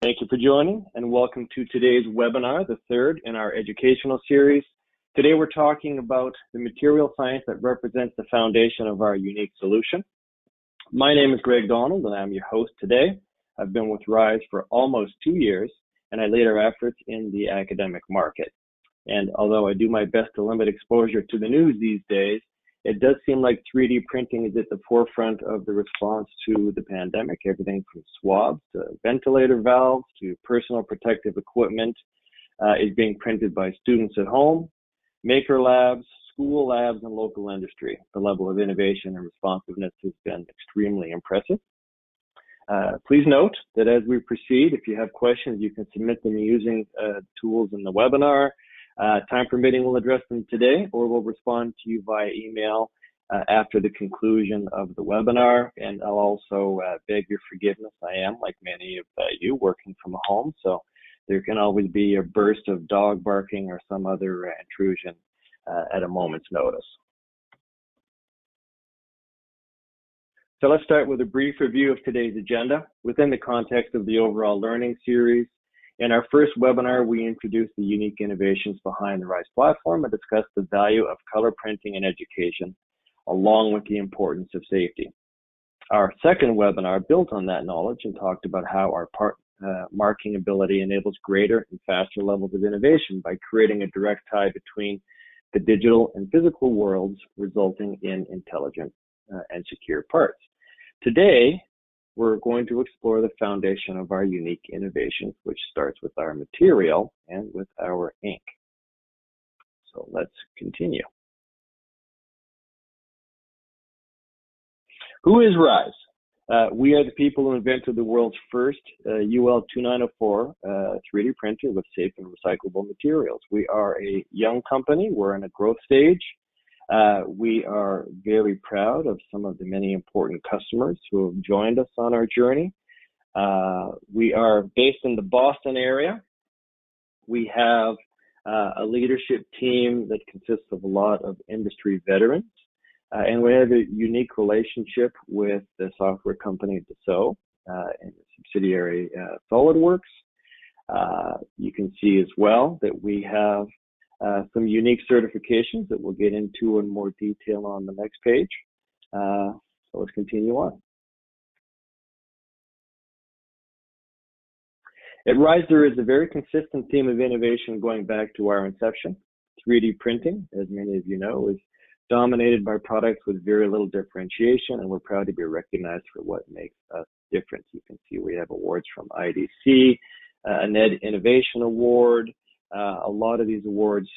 Thank you for joining and welcome to today's webinar, the third in our educational series. Today we're talking about the material science that represents the foundation of our unique solution. My name is Greg Donald and I'm your host today. I've been with RIZE for almost 2 years and I lead our efforts in the academic market. And although I do my best to limit exposure to the news these days, it does seem like 3D printing is at the forefront of the response to the pandemic. Everything from swabs to ventilator valves to personal protective equipment is being printed by students at home, maker labs, school labs, and local industry. The level of innovation and responsiveness has been extremely impressive. Please note that as we proceed, if you have questions, you can submit them using tools in the webinar. Time permitting, we'll address them today, or we'll respond to you via email after the conclusion of the webinar. And I'll also beg your forgiveness. I am, like many of you, working from home, so there can always be a burst of dog barking or some other intrusion at a moment's notice. So let's start with a brief review of today's agenda within the context of the overall learning series. In our first webinar, we introduced the unique innovations behind the RIZE platform and discussed the value of color printing in education, along with the importance of safety. Our second webinar built on that knowledge and talked about how our marking ability enables greater and faster levels of innovation by creating a direct tie between the digital and physical worlds, resulting in intelligent and secure parts. Today, we're going to explore the foundation of our unique innovations, which starts with our material and with our ink. So let's continue. Who is RIZE? We are the people who invented the world's first UL2904 3D printer with safe and recyclable materials. We are a young company. We're in a growth stage. We are very proud of some of the many important customers who have joined us on our journey. We are based in the Boston area. We have a leadership team that consists of a lot of industry veterans. And we have a unique relationship with the software company Dassault and the subsidiary SolidWorks. You can see as well that we have some unique certifications that we'll get into in more detail on the next page. So let's continue on. At RIZE, there is a very consistent theme of innovation going back to our inception. 3D printing, as many of you know, is dominated by products with very little differentiation, and we're proud to be recognized for what makes us different. You can see we have awards from IDC, a NED Innovation Award. A lot of these awards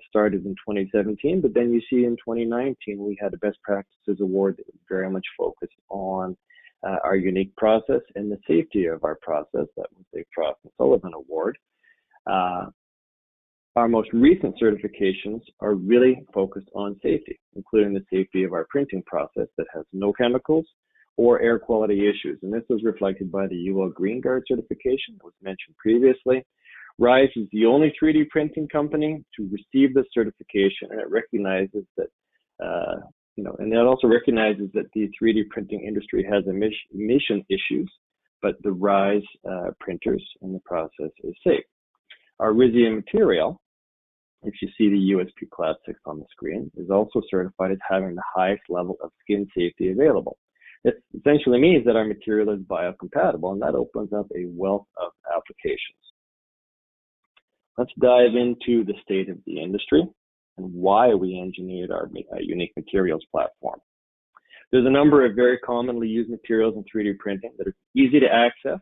started in 2017, but then you see in 2019 we had a Best Practices Award that was very much focused on our unique process and the safety of our process. That was a Frost & Sullivan Award. Our most recent certifications are really focused on safety, including the safety of our printing process that has no chemicals or air quality issues. And this was reflected by the UL Green Guard certification that was mentioned previously. RIZE is the only 3D printing company to receive this certification, and it recognizes that, and it also recognizes that the 3D printing industry has emission issues, but the RIZE printers and the process is safe. Our RIZE material, if you see the USP Class 6 on the screen, is also certified as having the highest level of skin safety available. This essentially means that our material is biocompatible, and that opens up a wealth of applications. Let's dive into the state of the industry and why we engineered our unique materials platform. There's a number of very commonly used materials in 3D printing that are easy to access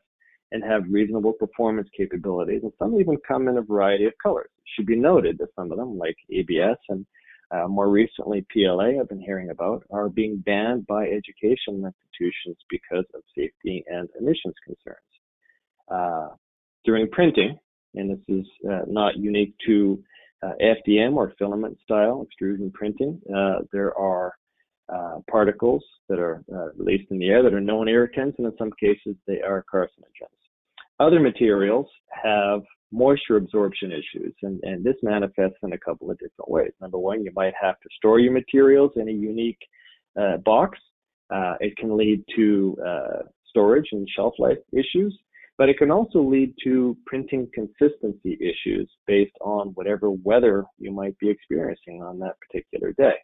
and have reasonable performance capabilities, and some even come in a variety of colors. It should be noted that some of them, like ABS and more recently PLA, I've been hearing about, are being banned by education institutions because of safety and emissions concerns. During printing, and this is not unique to FDM or filament style extrusion printing, there are particles that are released in the air that are known irritants, and in some cases they are carcinogens. Other materials have moisture absorption issues, and this manifests in a couple of different ways. Number one, you might have to store your materials in a unique box. It can lead to storage and shelf life issues. But it can also lead to printing consistency issues based on whatever weather you might be experiencing on that particular day.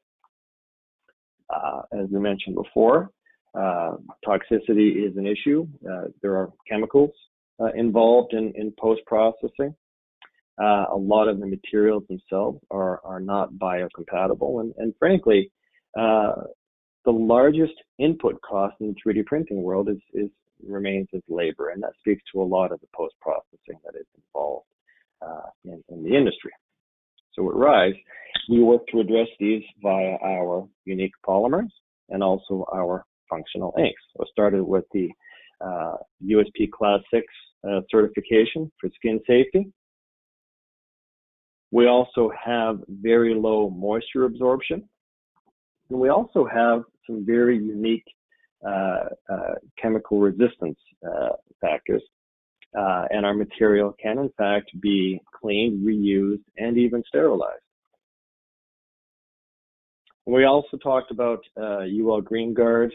As we mentioned before, toxicity is an issue. There are chemicals involved in post-processing. A lot of the materials themselves are not biocompatible, and frankly, the largest input cost in the 3D printing world remains as labor, and that speaks to a lot of the post-processing that is involved in the industry. So at RIZE, we work to address these via our unique polymers and also our functional inks. So I started with the USP Class 6 certification for skin safety. We also have very low moisture absorption, and we also have some very unique chemical resistance factors. And our material can, in fact, be cleaned, reused, and even sterilized. We also talked about UL Green Guard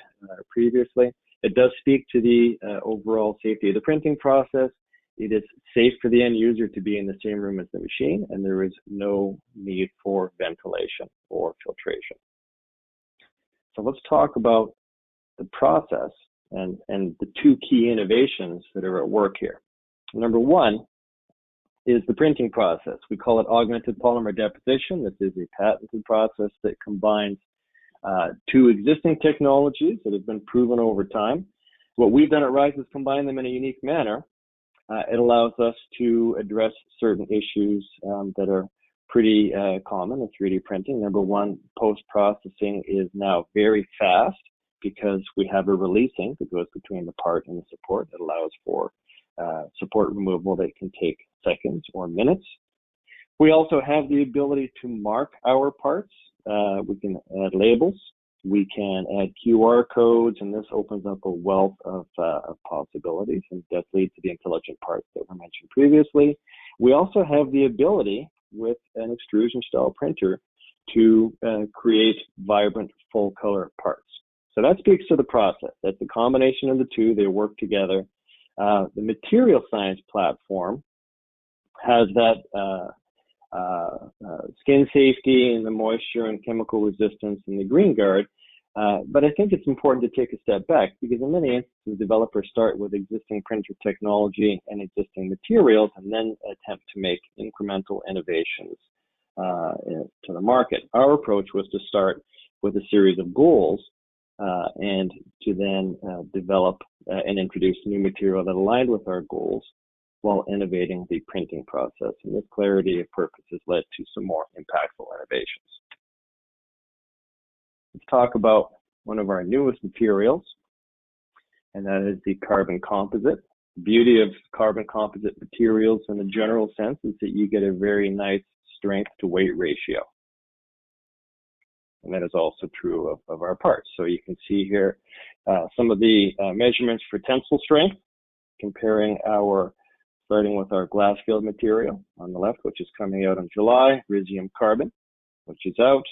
previously. It does speak to the overall safety of the printing process. It is safe for the end user to be in the same room as the machine, and there is no need for ventilation or filtration. So let's talk about the process and the two key innovations that are at work here. Number one is the printing process. We call it augmented polymer deposition. This is a patented process that combines two existing technologies that have been proven over time. What we've done at RIZE is combine them in a unique manner. It allows us to address certain issues that are pretty common in 3D printing. Number one, post-processing is now very fast because we have a release ink that goes between the part and the support that allows for support removal that can take seconds or minutes. We also have the ability to mark our parts. We can add labels. We can add QR codes, and this opens up a wealth of possibilities, and that leads to the intelligent parts that were mentioned previously. We also have the ability with an extrusion style printer to create vibrant full color parts. So that speaks to the process. That's a combination of the two. They work together. The material science platform has that skin safety and the moisture and chemical resistance and the green guard. But I think it's important to take a step back because in many instances, developers start with existing printer technology and existing materials and then attempt to make incremental innovations to the market. Our approach was to start with a series of goals and to then develop and introduce new material that aligned with our goals while innovating the printing process. And this clarity of purpose has led to some more impactful innovations. Let's talk about one of our newest materials, and that is the carbon composite. The beauty of carbon composite materials in a general sense is that you get a very nice strength to weight ratio. And that is also true of our parts. So you can see here some of the measurements for tensile strength, comparing starting with our glass field material on the left, which is coming out in July, Rizium Carbon, which is out,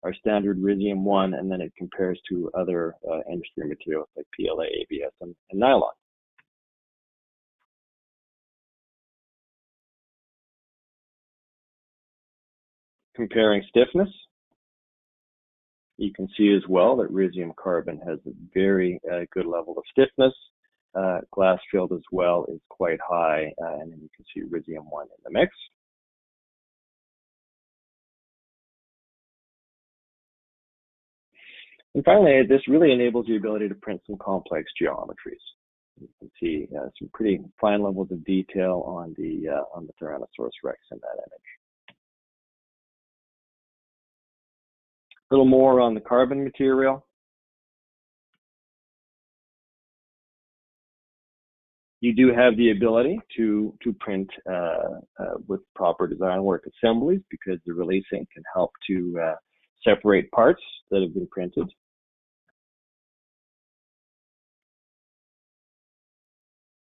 our standard Rizium 1, and then it compares to other industry materials like PLA, ABS, and nylon. Comparing stiffness, you can see as well that Rizium Carbon has a very good level of stiffness. Glass field as well is quite high, and then you can see Rizium 1 in the mix. And finally, this really enables the ability to print some complex geometries. You can see some pretty fine levels of detail on the Tyrannosaurus Rex in that image. A little more on the carbon material. You do have the ability to print with proper design work assemblies because the release ink can help to separate parts that have been printed.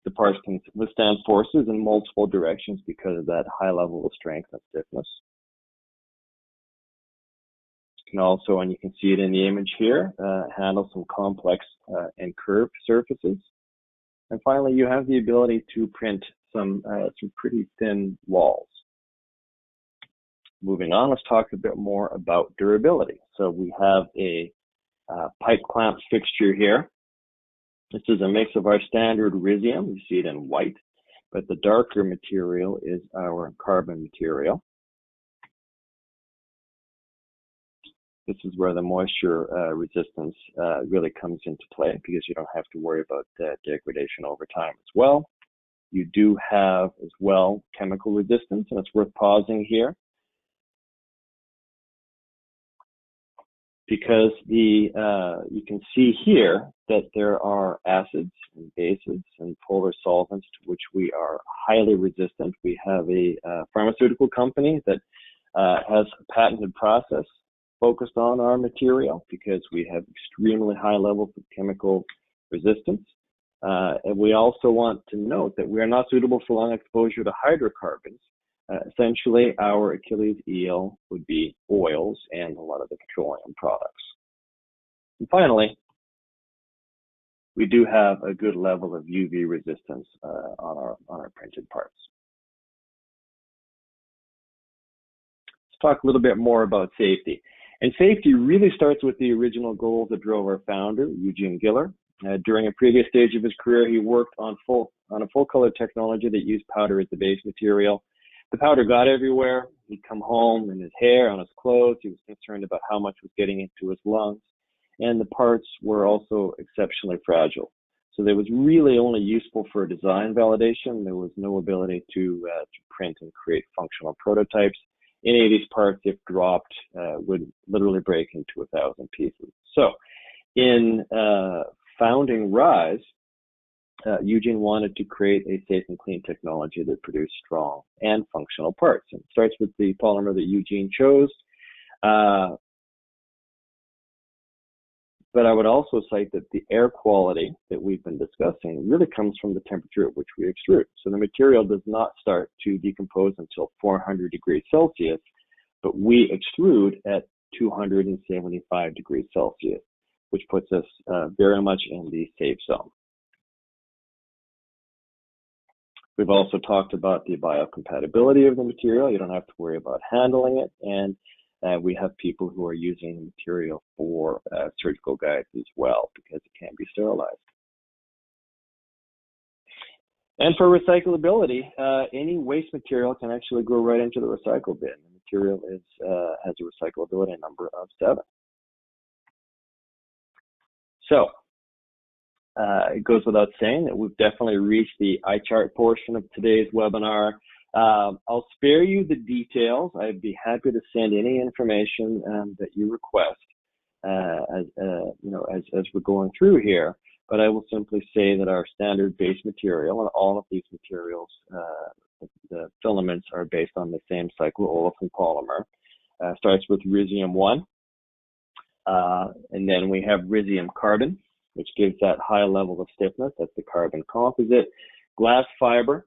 The parts can withstand forces in multiple directions because of that high level of strength and stiffness. You can also, and you can see it in the image here, handle some complex and curved surfaces. And finally, you have the ability to print some pretty thin walls. Moving on, let's talk a bit more about durability. So we have a pipe clamp fixture here. This is a mix of our standard Rizium. You see it in white, but the darker material is our carbon material. This is where the moisture resistance really comes into play, because you don't have to worry about degradation over time as well. You do have as well chemical resistance, and it's worth pausing here, because you can see here that there are acids and bases and polar solvents to which we are highly resistant. We have a pharmaceutical company that has a patented process focused on our material, because we have extremely high levels of chemical resistance. And we also want to note that we are not suitable for long exposure to hydrocarbons. Essentially, our Achilles heel would be oils and a lot of the petroleum products. And finally, we do have a good level of UV resistance on our printed parts. Let's talk a little bit more about safety. And safety really starts with the original goals that drove our founder, Eugene Giller. During a previous stage of his career, he worked on a full color technology that used powder as the base material. The powder got everywhere. He'd come home in his hair, on his clothes. He was concerned about how much was getting into his lungs. And the parts were also exceptionally fragile. So they was really only useful for design validation. There was no ability to print and create functional prototypes. Any of these parts, if dropped, would literally break into 1,000 pieces. So in founding RIZE, Eugene wanted to create a safe and clean technology that produced strong and functional parts. And it starts with the polymer that Eugene chose. But I would also cite that the air quality that we've been discussing really comes from the temperature at which we extrude. So the material does not start to decompose until 400 degrees Celsius, but we extrude at 275 degrees Celsius, which puts us very much in the safe zone. We've also talked about the biocompatibility of the material. You don't have to worry about handling it. And we have people who are using the material for surgical guides as well, because it can be sterilized. And for recyclability, any waste material can actually go right into the recycle bin. The material has a recyclability number of 7. So it goes without saying that we've definitely reached the eye chart portion of today's webinar. I'll spare you the details. I'd be happy to send any information that you request as we're going through here. But I will simply say that our standard base material, and all of these materials, the filaments are based on the same cycloolefin polymer. Starts with Rizium 1, and then we have Rizium carbon, which gives that high level of stiffness. That's the carbon composite. Glass fiber.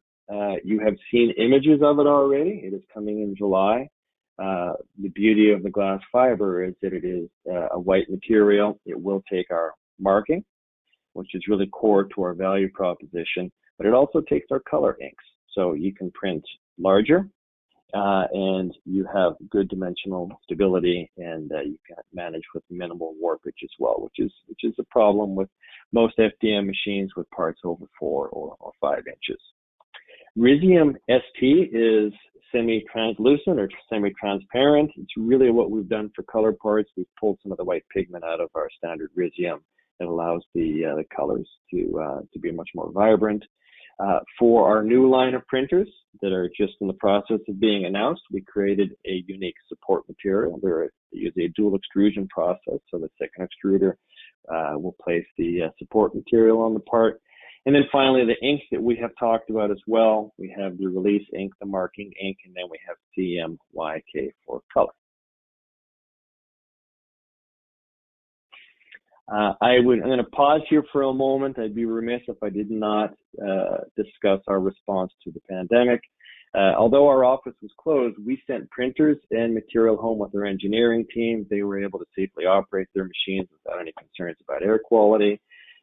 You have seen images of it already. It is coming in July. The beauty of the glass fiber is that it is a white material. It will take our marking, which is really core to our value proposition, but it also takes our color inks. So you can print larger, and you have good dimensional stability, and you can manage with minimal warpage as well, which is a problem with most FDM machines with parts over 4 or 5 inches. Rizium ST is semi-translucent or semi-transparent. It's really what we've done for color parts. We've pulled some of the white pigment out of our standard Rizium. It allows the colors to be much more vibrant. For our new line of printers that are just in the process of being announced, we created a unique support material. They use a dual extrusion process, so the second extruder will place the support material on the part. And then finally, the inks that we have talked about as well. We have the release ink, the marking ink, and then we have CMYK for color. I'm going to pause here for a moment. I'd be remiss if I did not discuss our response to the pandemic. Although our office was closed, we sent printers and material home with our engineering team. They were able to safely operate their machines without any concerns about air quality.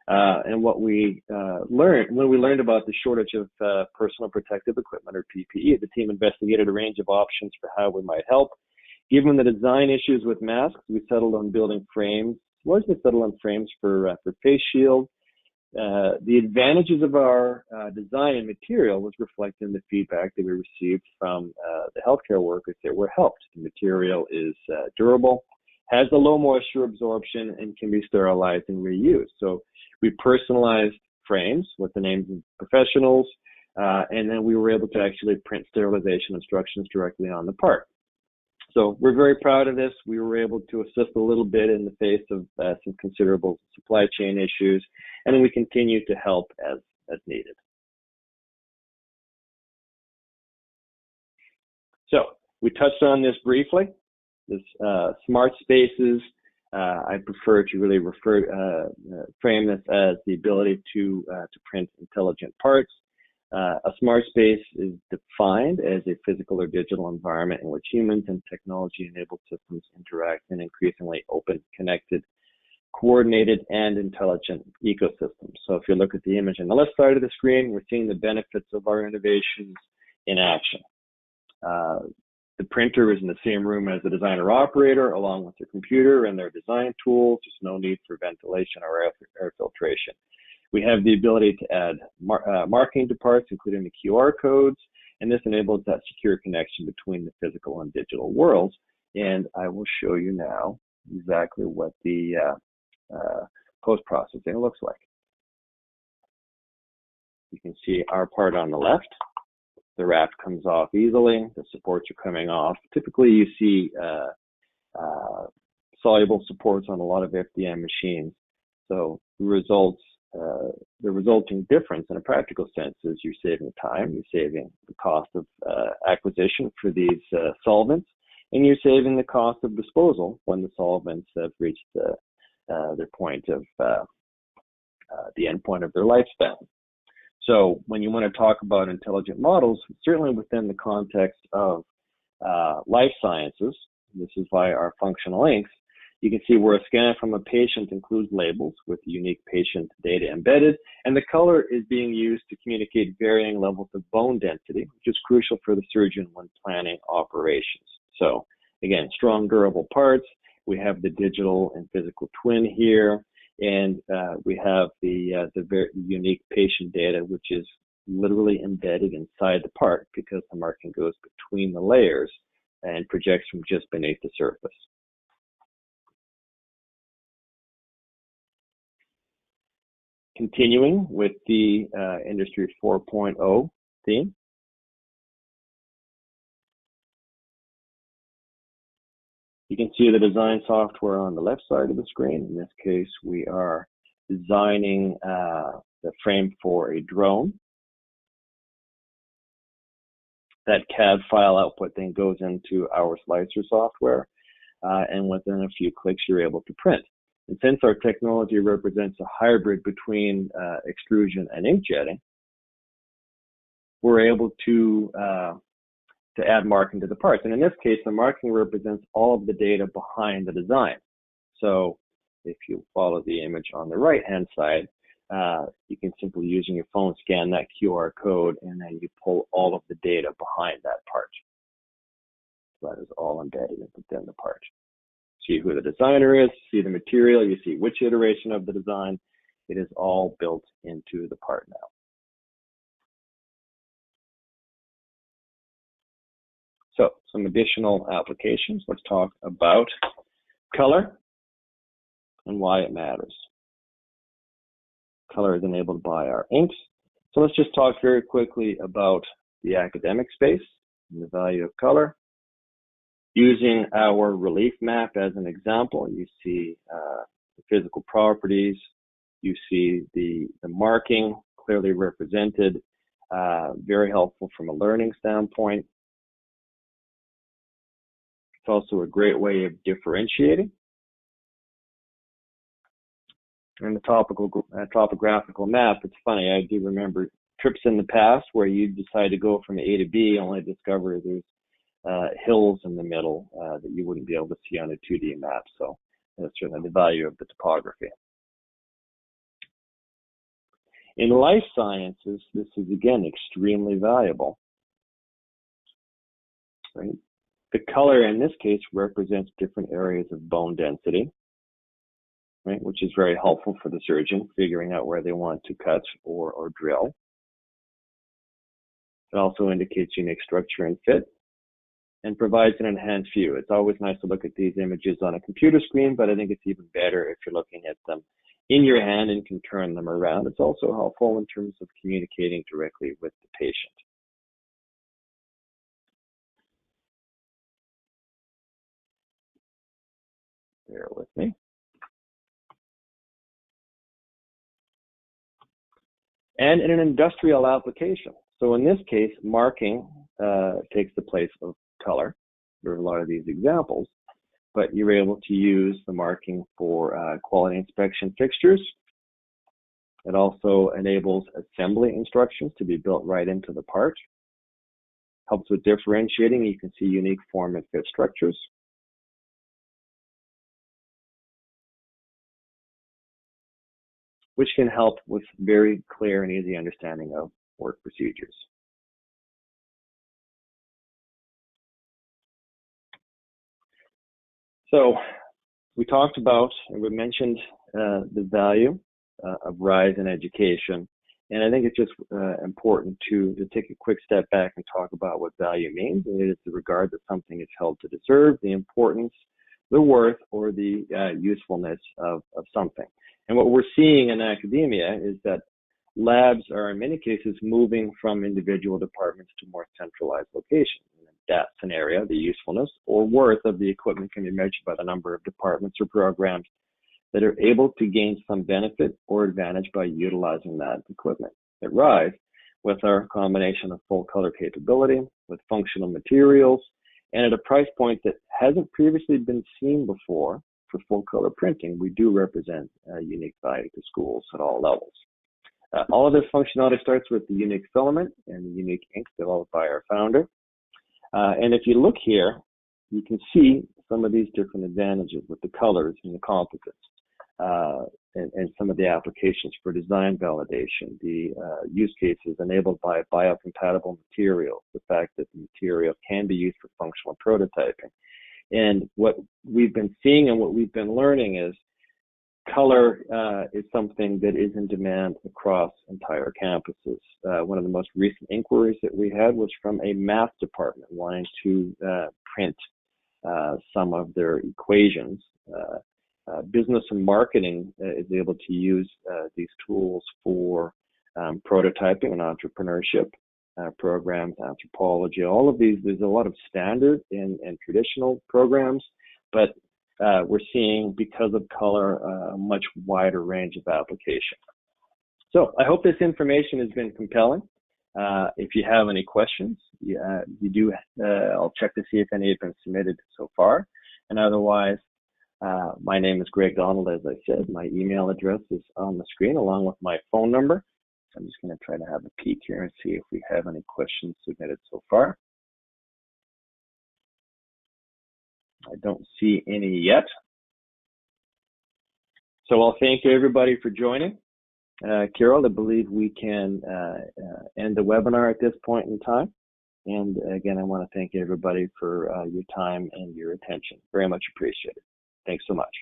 And what we learned, when we learned about the shortage of personal protective equipment, or PPE, the team investigated a range of options for how we might help. Given the design issues with masks, we settled on building frames, largely settled on frames for face shield. The advantages of our design and material was reflected in the feedback that we received from the healthcare workers that were helped. The material is durable, has a low moisture absorption, and can be sterilized and reused. So we personalized frames with the names of professionals, and then we were able to actually print sterilization instructions directly on the part. So we're very proud of this. We were able to assist a little bit in the face of some considerable supply chain issues, and then we continue to help as needed. So we touched on this briefly. This smart spaces, I prefer to really frame this as the ability to print intelligent parts. A smart space is defined as a physical or digital environment in which humans and technology-enabled systems interact in increasingly open, connected, coordinated, and intelligent ecosystems. So if you look at the image on the left side of the screen, we're seeing the benefits of our innovations in action. The printer is in the same room as the designer operator, along with their computer and their design tools. There's no need for ventilation or air filtration. We have the ability to add marking to parts, including the QR codes, and this enables that secure connection between the physical and digital worlds. And I will show you now exactly what the post-processing looks like. You can see our part on the left. The wrap comes off easily. The supports are coming off. Typically, you see soluble supports on a lot of FDM machines. So the resulting difference in a practical sense is you're saving time, you're saving the cost of acquisition for these solvents, and you're saving the cost of disposal when the solvents have reached their point of the end point of their lifespan. So when you want to talk about intelligent models, certainly within the context of life sciences, this is via our functional inks, you can see where a scan from a patient includes labels with unique patient data embedded, and the color is being used to communicate varying levels of bone density, which is crucial for the surgeon when planning operations. So again, strong, durable parts. We have the digital and physical twin here, and we have the very unique patient data, which is literally embedded inside the part because the marking goes between the layers and projects from just beneath the surface. Continuing with the Industry 4.0 theme. You can see the design software on the left side of the screen. In this case, we are designing the frame for a drone. That CAD file output then goes into our slicer software, and within a few clicks, you're able to print. And since our technology represents a hybrid between extrusion and inkjetting, we're able to add marking to the parts. And in this case, the marking represents all of the data behind the design. So if you follow the image on the right-hand side, you can simply, using your phone, scan that QR code, and then you pull all of the data behind that part. So that is all embedded within the part. See who the designer is, see the material, you see which iteration of the design. It is all built into the part now. So some additional applications. Let's talk about color and why it matters. Color is enabled by our inks. So let's just talk very quickly about the academic space and the value of color. Using our relief map as an example, you see the physical properties, you see the marking clearly represented, very helpful from a learning standpoint. It's also a great way of differentiating. And the topographical map, it's funny, I do remember trips in the past where you decide to go from A to B, only to discover there's hills in the middle that you wouldn't be able to see on a 2D map. So that's certainly the value of the topography. In life sciences, this is again extremely valuable, right? The color in this case represents different areas of bone density, right, which is very helpful for the surgeon figuring out where they want to cut or drill. It also indicates unique structure and fit and provides an enhanced view. It's always nice to look at these images on a computer screen, but I think it's even better if you're looking at them in your hand and can turn them around. It's also helpful in terms of communicating directly with the patient. Bear with me. And in an industrial application. So in this case, marking takes the place of color. There are a lot of these examples, but you're able to use the marking for quality inspection fixtures. It also enables assembly instructions to be built right into the part. Helps with differentiating. You can see unique form and fit structures. Which can help with very clear and easy understanding of work procedures. So we talked about and we mentioned the value of RIZE in education. And I think it's just important to take a quick step back and talk about what value means. And it is the regard that something is held to deserve, the importance, the worth, or the usefulness of something. And what we're seeing in academia is that labs are in many cases moving from individual departments to more centralized locations. In that scenario, the usefulness or worth of the equipment can be measured by the number of departments or programs that are able to gain some benefit or advantage by utilizing that equipment. At RIZE, with our combination of full color capability, with functional materials, and at a price point that hasn't previously been seen before for full color printing, we do represent unique value to schools at all levels. All of this functionality starts with the unique filament and the unique ink developed by our founder. And if you look here, you can see some of these different advantages with the colors and the composites. And some of the applications for design validation, the use cases enabled by biocompatible materials, the fact that the material can be used for functional prototyping. And what we've been seeing and what we've been learning is color is something that is in demand across entire campuses. One of the most recent inquiries that we had was from a math department wanting to print some of their equations. Business and marketing is able to use these tools for prototyping and entrepreneurship programs, anthropology, all of these. There's a lot of standard and traditional programs, but we're seeing, because of color, a much wider range of application. So I hope this information has been compelling. If you have any questions, I'll check to see if any have been submitted so far. And otherwise, my name is Greg Donald, as I said. My email address is on the screen along with my phone number. So I'm just going to try to have a peek here and see if we have any questions submitted so far. I don't see any yet. So I'll thank everybody for joining. Carol, I believe we can end the webinar at this point in time. And again, I want to thank everybody for your time and your attention. Very much appreciated. Thanks so much.